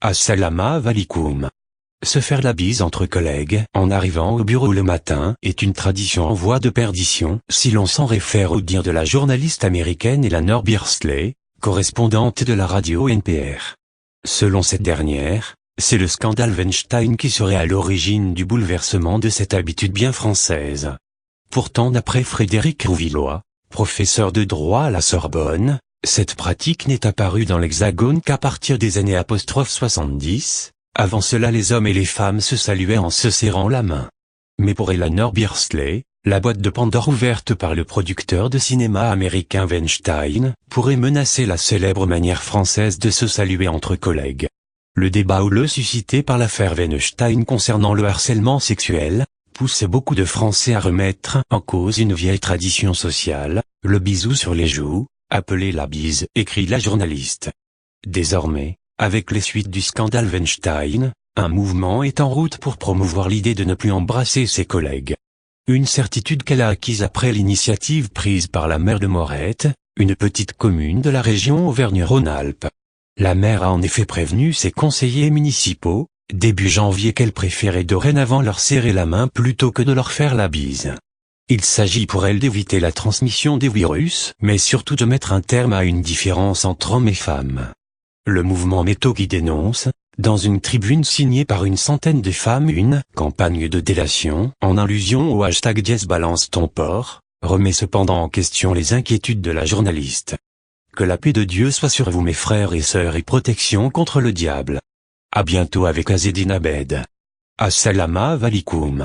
Assalamu alaikum. Se faire la bise entre collègues en arrivant au bureau le matin est une tradition en voie de perdition si l'on s'en réfère au dire de la journaliste américaine Eleanor Beardsley, correspondante de la radio NPR. Selon cette dernière, c'est le scandale Weinstein qui serait à l'origine du bouleversement de cette habitude bien française. Pourtant d'après Frédéric Rouvillois, professeur de droit à la Sorbonne, cette pratique n'est apparue dans l'Hexagone qu'à partir des années 70. Avant cela les hommes et les femmes se saluaient en se serrant la main. Mais pour Eleanor Beardsley, la boîte de Pandore ouverte par le producteur de cinéma américain Weinstein pourrait menacer la célèbre manière française de se saluer entre collègues. Le débat houleux suscité par l'affaire Weinstein concernant le harcèlement sexuel pousse beaucoup de Français à remettre en cause une vieille tradition sociale, le bisou sur les joues, appelé la bise, écrit la journaliste. Désormais, avec les suites du scandale Weinstein, un mouvement est en route pour promouvoir l'idée de ne plus embrasser ses collègues. Une certitude qu'elle a acquise après l'initiative prise par la maire de Morette, une petite commune de la région Auvergne-Rhône-Alpes. La maire a en effet prévenu ses conseillers municipaux, début janvier, qu'elle préférait dorénavant leur serrer la main plutôt que de leur faire la bise. Il s'agit pour elle d'éviter la transmission des virus, mais surtout de mettre un terme à une différence entre hommes et femmes. Le mouvement Métaux qui dénonce, dans une tribune signée par une centaine de femmes, une campagne de délation, en allusion au hashtag #BalanceTonPorc, remet cependant en question les inquiétudes de la journaliste. Que la paix de Dieu soit sur vous mes frères et sœurs et protection contre le diable. À bientôt avec Azzedine Abed. Assalamu alaikum.